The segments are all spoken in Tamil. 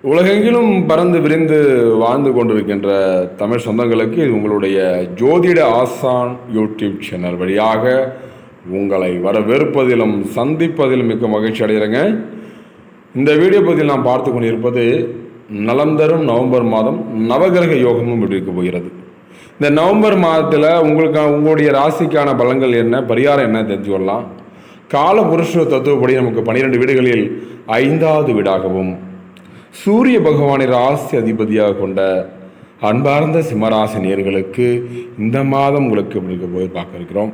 உலகெங்கிலும் பறந்து விரிந்து வாழ்ந்து கொண்டிருக்கின்ற தமிழ் சொந்தங்களுக்கு இது உங்களுடைய ஜோதிட ஆசான் யூடியூப் சேனல் வழியாக உங்களை வரவேற்பதிலும் சந்திப்பதிலும் மிக்க மகிழ்ச்சி அடைகிறேங்க. இந்த வீடியோ பகுதியில் நாம் பார்த்து கொண்டிருப்பது நலம் தரும் நவம்பர் மாதம் நவகிரக யோகமும் இருக்க போகிறது. இந்த நவம்பர் மாதத்தில் உங்களுடைய ராசிக்கான பலன்கள் என்ன, பரிகாரம் என்ன தெரிஞ்சு கொள்ளலாம். கால புருஷ தத்துவப்படி நமக்கு 12 வீடுகளில் 5வது வீடாகவும் சூரிய பகவானை ராசி அதிபதியாக கொண்ட அன்பார்ந்த சிம்மராசி நேயர்களுக்கு இந்த மாதம் உங்களுக்கு எப்படி போய் பார்க்க இருக்கிறோம்.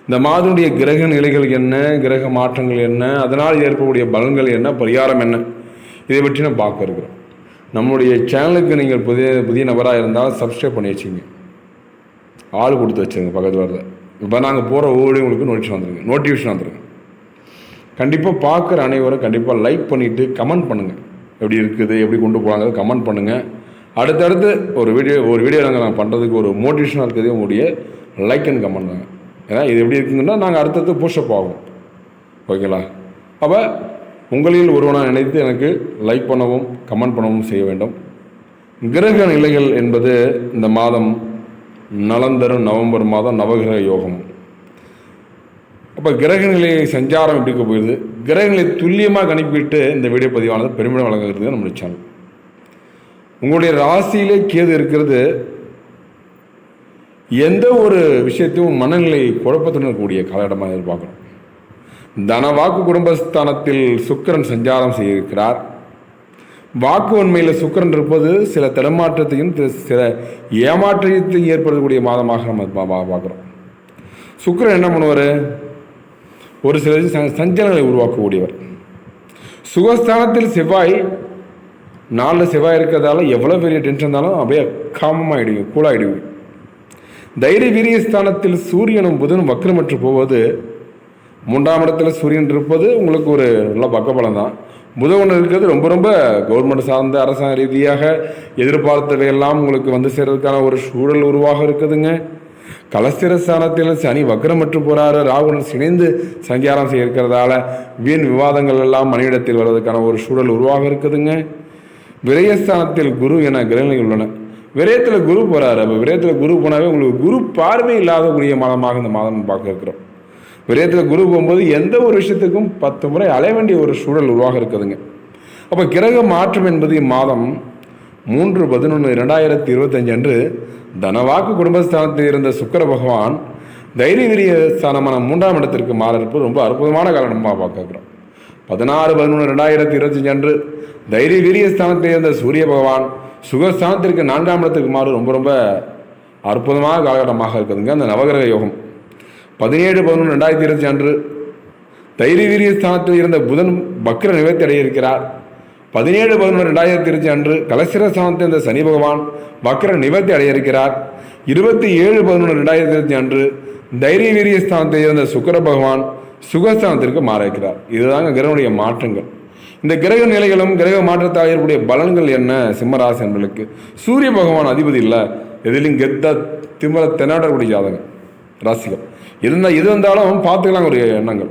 இந்த மாதனுடைய கிரக நிலைகள் என்ன, கிரக மாற்றங்கள் என்ன, அதனால் ஏற்படக்கூடிய பலன்கள் என்ன, பரிகாரம் என்ன, இதை பற்றி நம்ம பார்க்க இருக்கிறோம். நம்மளுடைய சேனலுக்கு நீங்கள் புதிய நபராக இருந்தால் சப்ஸ்கிரைப் பண்ணி வச்சுங்க, ஆள் கொடுத்து வச்சுருங்க பக்கத்தில் வரத. இப்போ நாங்கள் போகிற ஒவ்வொரு உங்களுக்கு நோட்டிஃபிகேஷன் வந்துருங்க. கண்டிப்பாக பார்க்குற அனைவரும் கண்டிப்பாக லைக் பண்ணிவிட்டு கமெண்ட் பண்ணுங்கள். எப்படி இருக்குது, எப்படி கொண்டு போகிறாங்க கமெண்ட் பண்ணுங்கள். அடுத்தடுத்து ஒரு வீடியோ நாங்கள் பண்ணுறதுக்கு ஒரு மோட்டிவேஷனாக இருக்கிறதே உங்களுடைய லைக் அண்ட் கமெண்ட் தாங்க. ஏன்னா இது எப்படி இருக்குங்கன்னா நாங்கள் அடுத்தடுத்து புஷ்அப் ஆகும். ஓகேங்களா? அப்போ உங்களில் ஒருவனாக நினைத்து எனக்கு லைக் பண்ணவும் கமெண்ட் பண்ணவும் செய்ய வேண்டும். கிரக நிலைகள் என்பது இந்த மாதம் நலம் தரும் நவம்பர் மாதம் நவகிரக யோகம். அப்போ கிரக நிலையை சஞ்சாரம் எப்படி போயிடுது, கிரகங்களை துல்லியமாக கணிப்பிட்டு இந்த வீடியோ பதிவானது பெருமிடம் வழங்குகிறது நம்முடைய சேனல். உங்களுடைய ராசியிலே கேது இருக்கிறது எந்த ஒரு விஷயத்தையும் மனநிலை குழப்பத்துடன் இருக்கக்கூடிய காலகட்டமாக எதிர்பார்க்குறோம். தன வாக்கு குடும்பஸ்தானத்தில் சுக்கிரன் சஞ்சாரம் செய்ய இருக்கிறார். வாக்கு உண்மையில் சுக்கிரன் இருப்பது சில தடுமாற்றத்தையும் சில ஏமாற்றத்தையும் ஏற்படுத்தக்கூடிய மாதமாக நம்ம பார்க்குறோம். சுக்கிரன் என்ன பண்ணுவார், ஒரு சில சஞ்சலங்களை உருவாக்கக்கூடியவர். சுகஸ்தானத்தில் செவ்வாய் 4 செவ்வாய் இருக்கிறதால எவ்வளோ பெரிய டென்ஷன் இருந்தாலும் அப்படியே காமமாகிடுவீங்க, கூலாகிடுவீங்க. தைரிய வீரியஸ்தானத்தில் சூரியனும் புதனும் வக்ரமற்று போவது, 3ஆம் இடத்துல சூரியன் இருப்பது உங்களுக்கு ஒரு நல்ல பக்கபலம் தான். புதன் இருக்கிறது ரொம்ப ரொம்ப கவர்மெண்ட் சார்ந்த அரசாங்க ரீதியாக எதிர்பார்த்தவையெல்லாம் உங்களுக்கு வந்து சேர்றதுக்கான ஒரு சூழல் உருவாக இருக்குதுங்க. கலஸ்திரஸ்தானத்தில் சனி வக்ரமற்று போகிறாரு, ராகுடன் இணைந்து சஞ்சாரம் செய்ய இருக்கிறதால வீண் விவாதங்கள் எல்லாம் மனிதத்தில் வருவதற்கான ஒரு சூழல் உருவாக இருக்குதுங்க. விரயஸ்தானத்தில் குரு என கிரகங்கள் உள்ளன. விரயத்தில் குரு போகிறாரு. அப்போ விரயத்தில் குரு போனாவே உங்களுக்கு குரு பார்வை இல்லாதக்கூடிய மாதமாக இந்த மாதம் பார்க்க இருக்கிறோம். விரயத்தில் குரு போகும்போது எந்த ஒரு விஷயத்துக்கும் 10 முறை அலைய வேண்டிய ஒரு சூழல் உருவாக இருக்குதுங்க. அப்போ கிரக மாற்றம் என்பது இம்மாதம் 3/11/2025 அன்று தனவாக்கு குடும்பஸ்தானத்தில் இருந்த சுக்கிர பகவான் தைரிய வீரிய ஸ்தானமான 3ஆம் இடத்திற்கு மாற இருப்பது ரொம்ப அற்புதமான காரணமாக பார்க்கிறோம். 16/11/2025 அன்று தைரிய வீரிய ஸ்தானத்தில் இருந்த சூரிய பகவான் சுகஸ்தானத்திற்கு 4ஆம் இடத்திற்கு மாறு ரொம்ப ரொம்ப அற்புதமான காலகட்டமாக இருக்குதுங்க அந்த நவகிரக யோகம். 17/11/2025 அன்று தைரிய வீரிய ஸ்தானத்தில் இருந்த புதன் வக்ர நிவர்த்தி அடைய இருக்கிறார். 17/11/2025 அன்று கலஸ்திரஸ்தானத்தில் இருந்த சனி பகவான் வக்ர நிவர்த்தி அடைய இருக்கிறார். 27/11/2025 அன்று தைரிய வீரிய ஸ்தானத்தில் இருந்த சுக்கிர பகவான் சுகஸ்தானத்திற்கு மாற இருக்கிறார். இதுதாங்க கிரகனுடைய மாற்றங்கள். இந்த கிரக நிலைகளும் கிரக மாற்றத்தால் ஏற்படைய பலன்கள் என்ன சிம்மராசி என்பர்களுக்கு. சூரிய பகவான் அதிபதி இல்லை, எதிலும் கெத்த திமிர தென்னாடக்கூடிய ஜாதகம் ராசிகள் எது வந்தாலும் பார்த்துக்கலாம். ஒரு எண்ணங்கள்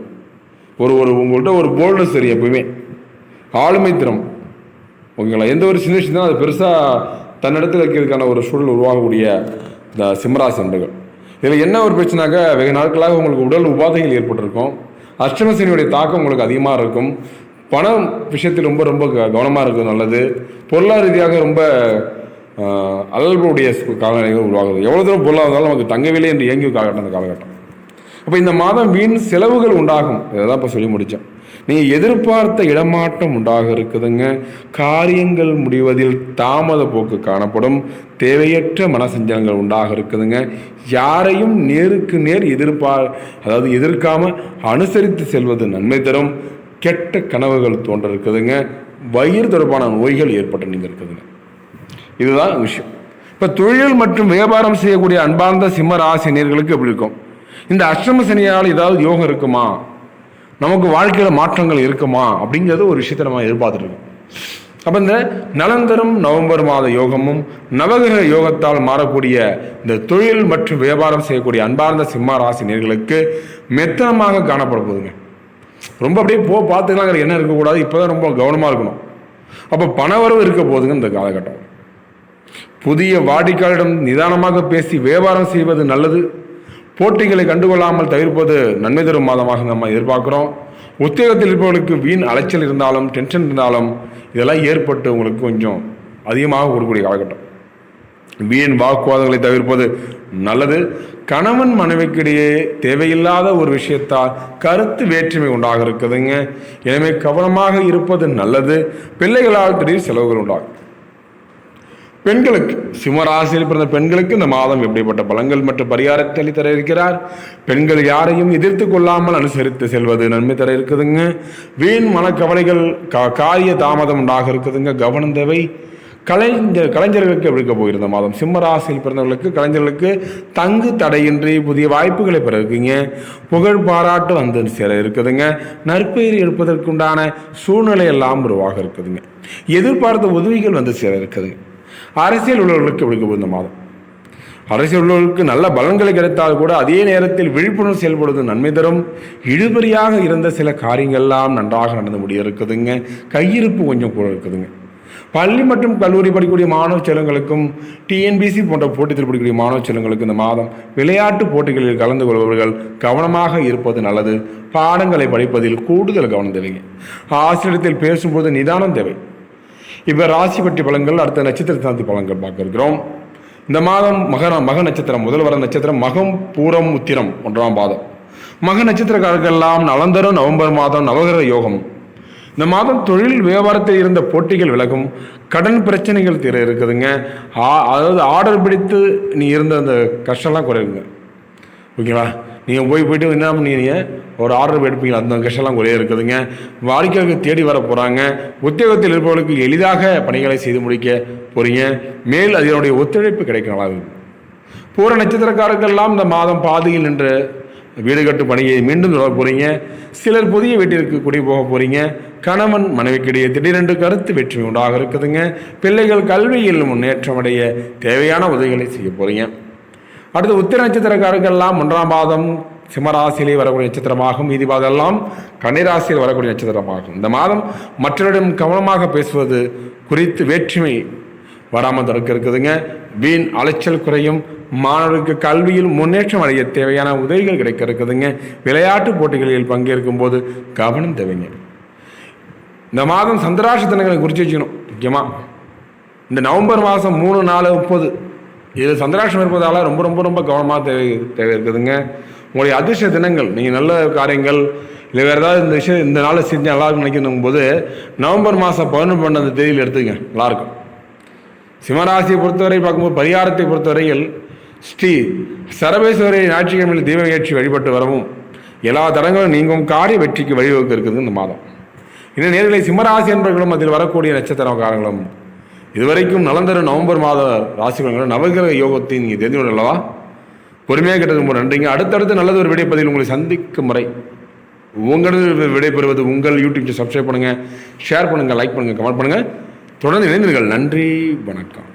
ஒரு உங்கள்கிட்ட ஒரு போல்டு சரி, எப்பவுமே ஆளுமை திறம். ஓகேங்களா? எந்த ஒரு சின்ன விஷயம் தான் அது பெருசாக தன்னிடத்தில் வைக்கிறதுக்கான ஒரு சூழல் உருவாகக்கூடிய இந்த சிம்மராசி என்பர்கள். இதில் என்ன ஒரு பிரச்சனாக்க, வெகு நாட்களாக உங்களுக்கு உடல் உபாதைகள் ஏற்பட்டிருக்கும். அஷ்டமசனியுடைய தாக்கம் உங்களுக்கு அதிகமாக இருக்கும். பணம் விஷயத்தில் ரொம்ப ரொம்ப கவனமாக இருக்கிறது நல்லது. பொருளாதார ரீதியாக ரொம்ப அலல்புடைய காலநிலைகள் உருவாகுது. எவ்வளோ தூரம் பொருளாக இருந்தாலும் நமக்கு தங்கவில்லை என்று இயங்கி காலகட்டம் அந்த காலகட்டம். அப்போ இந்த மாதம் வீண் செலவுகள் உண்டாகும். இதை தான் இப்போ சொல்லி முடித்தேன். நீங்கள் எதிர்பார்த்த இடமாற்றம் உண்டாக இருக்குதுங்க. காரியங்கள் முடிவதில் தாமத போக்கு காணப்படும். தேவையற்ற மனசஞ்சலங்கள் உண்டாக இருக்குதுங்க. யாரையும் நேருக்கு நேர் எதிர்க்காம அனுசரித்து செல்வது நன்மை தரும். கெட்ட கனவுகள் தோன்ற இருக்குதுங்க. வயிறு தொடர்பான நோய்கள் ஏற்பட்டு நீங்கள் இருக்குதுங்க. இதுதான் விஷயம். இப்போ தொழில் மற்றும் வியாபாரம் செய்யக்கூடிய அன்பார்ந்த சிம்ம ராசி நேயர்களுக்கு எப்படி இருக்கும்? இந்த அஷ்டம சனியால் ஏதாவது யோகம் இருக்குமா, நமக்கு வாழ்க்கையில் மாற்றங்கள் இருக்குமா அப்படிங்கிறது ஒரு விஷயத்தை நம்ம எதிர்பார்த்துட்டு இருக்கோம். அப்போ இந்த நலந்தரும் நவம்பர் மாத யோகமும் நவகிரக யோகத்தால் மாறக்கூடிய இந்த தொழில் மற்றும் வியாபாரம் செய்யக்கூடிய அன்பார்ந்த சிம்ம ராசி நேயர்களுக்கு மெத்தனமாக காணப்பட போகுதுங்க. ரொம்ப அப்படியே பார்த்துக்கலாங்கிற எண்ணம் இருக்கக்கூடாது. இப்போ தான் ரொம்ப கவனமாக இருக்கணும். அப்போ பணவரவு இருக்க போதுங்க இந்த காலகட்டம். புதிய வாடிக்கையாளரிடம் நிதானமாக பேசி வியாபாரம் செய்வது நல்லது. போட்டிகளை கண்டுகொள்ளாமல் தவிர்ப்பது நன்மை தரும் மாதமாக நம்ம எதிர்பார்க்குறோம். உத்தியோகத்தில் இருப்பவர்களுக்கு வீண் அலைச்சல் இருந்தாலும் டென்ஷன் இருந்தாலும் இதெல்லாம் ஏற்பட்டு உங்களுக்கு கொஞ்சம் அதிகமாக கொடுக்கக்கூடிய காலகட்டம். வீண் வாக்குவாதங்களை தவிர்ப்பது நல்லது. கணவன் மனைவிக்கிடையே தேவையில்லாத ஒரு விஷயத்தால் கருத்து வேற்றுமை உண்டாக இருக்குதுங்க. எனவே கவனமாக இருப்பது நல்லது. பிள்ளைகளால் திடீர் செலவுகள் உண்டாகும். பெண்களுக்கு, சிம்மராசியில் பிறந்த பெண்களுக்கு இந்த மாதம் எப்படிப்பட்ட பலன்கள் மற்றும் பரிகாரத்தை அளித்தர இருக்கிறார்? பெண்கள் யாரையும் எதிர்த்து கொள்ளாமல் அனுசரித்து செல்வது நன்மை தர இருக்குதுங்க. வீண் மனக்கவலைகள், காரிய தாமதம் உண்டாக இருக்குதுங்க. கவனம் தேவை. கலைஞர்களுக்கு எப்படி இருக்க போகிற மாதம்? சிம்மராசியில் பிறந்தவர்களுக்கு, கலைஞர்களுக்கு தங்கு தடையின்றி புதிய வாய்ப்புகளை பெற இருக்குங்க. புகழ் பாராட்டு வந்து சேர இருக்குதுங்க. நற்பெயர் எடுப்பதற்குண்டான சூழ்நிலை எல்லாம் உருவாக இருக்குதுங்க. எதிர்பார்த்த உதவிகள் வந்து சேர இருக்குதுங்க. அரசியல் உள்ளவர்களுக்கு எப்படி இருக்க போகிற மாதம்? அரசியல் உள்ளவர்களுக்கு நல்ல பலன்களை கிடைத்தால் கூட அதே நேரத்தில் விழிப்புணர்வு செயல்படுவது நன்மை தரும். இழுபறியாக இருந்த சில காரியங்கள்லாம் நன்றாக நடந்து முடிய இருக்குதுங்க. கையிருப்பு கொஞ்சம் கூட இருக்குதுங்க. பள்ளி மற்றும் கல்லூரி படிக்கக்கூடிய மாணவ செல்வங்களுக்கும் டிஎன்பிசி போன்ற போட்டியில் படிக்கக்கூடிய மாணவ செல்வங்களுக்கும் இந்த மாதம் விளையாட்டு போட்டிகளில் கலந்து கொள்பவர்கள் கவனமாக இருப்பது நல்லது. பாடங்களை படிப்பதில் கூடுதல் கவனம் தேவைங்க. ஆசிரியத்தில் பேசும்போது நிதானம் தேவை. இப்போ ராசி பற்றி பலன்கள், அடுத்த நட்சத்திர சாந்தி பலன்கள் பார்க்க இருக்கிறோம். இந்த மாதம் மக நட்சத்திரம், முதல் வர நட்சத்திரம் மகம், பூரம், உத்திரம் 1ஆம் பாதம். மக நட்சத்திரக்காரர்களெல்லாம் நலந்தரும் நவம்பர் மாதம் நவகிரக யோகம். இந்த மாதம் தொழில் வியாபாரத்தில் இருந்த போட்டிகள் விலகும். கடன் பிரச்சனைகள் தீர இருக்குதுங்க. அதாவது ஆர்டர் பிடித்து நீ இருந்த அந்த கஷ்டம்லாம் குறையுங்க. ஓகேவா? நீங்கள் போயிட்டு என்ன பண்ணீங்க, ஒரு ஆர்டர் எடுப்பீங்க, அந்த கஷ்டம்லாம் குறைய இருக்குதுங்க. வாடிக்கையாளர்கள் தேடி வர போகிறாங்க. உத்தியோகத்தில் இருப்பவர்களுக்கு எளிதாக பணிகளை செய்து முடிக்க போகிறீங்க. மேல் அதனுடைய ஒத்துழைப்பு கிடைக்க நல்லா இருக்கும். பூர நட்சத்திரக்காரர்கள்லாம் இந்த மாதம் பாதியில் நின்று வீடு கட்டு பணியை மீண்டும் தொடர போகிறீங்க. சிலர் புதிய வீட்டிற்கு குடி போக போகிறீங்க. கணவன் மனைவிக்கிடையே திடீரென்று கருத்து வேற்றுமை உண்டாக இருக்குதுங்க. பிள்ளைகள் கல்வியில் முன்னேற்றம் அடைய தேவையான உதவிகளை செய்ய போகிறீங்க. அடுத்து உத்திர நட்சத்திரக்காரர்கள்லாம் 1ஆம் பாதம் சிம்மராசியிலே வரக்கூடிய நட்சத்திரமாகும். மீதி பாதம் எல்லாம் கன்னிராசியில் வரக்கூடிய நட்சத்திரமாகும். இந்த மாதம் மற்றவரிடம் கவனமாக பேசுவது குறித்து வேற்றுமை வராமல் தடுக்க இருக்குதுங்க. வீண் அலைச்சல் குறையும். மாணவர்களுக்கு கல்வியில் முன்னேற்றம் அடைய தேவையான உதவிகள் கிடைக்க இருக்குதுங்க. விளையாட்டு போட்டிகளில் பங்கேற்கும் போது கவனம் தேவைங்க. இந்த மாதம் சந்திராட்ச தினங்களை குறித்து வச்சுக்கணும். முக்கியமாக இந்த நவம்பர் மாதம் 3, 4, 30 இது சந்திராட்சம் இருப்பதால் ரொம்ப ரொம்ப ரொம்ப கவனமாக தேவை இருக்குதுங்க. உங்களுடைய அதிர்ஷ்ட தினங்கள், நீங்கள் நல்ல காரியங்கள் இல்லை வேறு ஏதாவது இந்த விஷயம் இந்த நாளில் செஞ்சு நல்லாயிருக்கும் நினைக்கணும் போது நவம்பர் மாதம் 11, 12 தேதியில் எடுத்துங்க, நல்லாயிருக்கும். சிம்மராசியை பொறுத்தவரை பார்க்கும்போது பரிகாரத்தை பொறுத்தவரையில் ஸ்ரீ சரபேஸ்வரி ஞாயிற்றுக்கிழமையில் தீபம் ஏற்றி வழிபட்டு வரவும் எல்லா தடங்களும் நீங்கும் காரிய வெற்றிக்கு வழிவகுக்க இருக்குது இந்த மாதம். இன்னும் நேர்களை சிம்மராசி என்பவர்களும் அதில் வரக்கூடிய நட்சத்திரக்காரங்களும் இதுவரைக்கும் நலந்தரும் நவம்பர் மாத ராசி பலன்களும் நவகிரக யோகத்தை நீங்கள் தெரிந்து கொள்ளவா? பொறுமையாக கேட்டது ரொம்ப நன்றிங்க. அடுத்தடுத்து நல்லது ஒரு விடைப்பதில் உங்களை சந்திக்கும் முறை உங்களது விடைபெறுவது உங்கள் யூடியூப் சப்ஸ்கிரைப் பண்ணுங்கள், ஷேர் பண்ணுங்கள், லைக் பண்ணுங்கள், கமெண்ட் பண்ணுங்கள். தொடர்ந்து இணைந்தீர்கள். நன்றி, வணக்கம்.